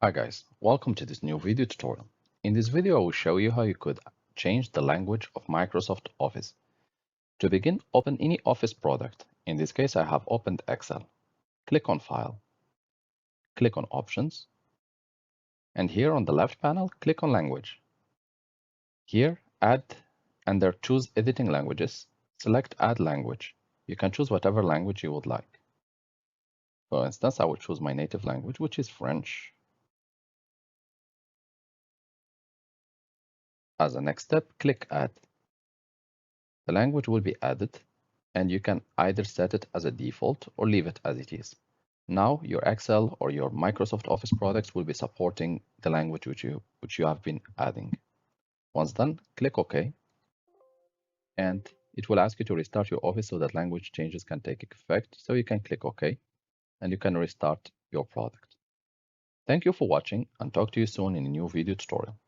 Hi guys, welcome to this new video tutorial. In this video, I will show you how you could change the language of Microsoft Office. To begin, open any Office product. In this case, I have opened Excel. Click on File, click on Options, and here on the left panel, click on Language. Here, Add, under Choose Editing Languages, select Add Language. You can choose whatever language you would like. For instance, I will choose my native language, which is French. As a next step, click Add. The language will be added, and you can either set it as a default or leave it as it is. Now your Excel or your Microsoft Office products will be supporting the language which you have been adding. Once done, click OK, and it will ask you to restart your Office so that language changes can take effect. So you can click OK, and you can restart your product. Thank you for watching, and talk to you soon in a new video tutorial.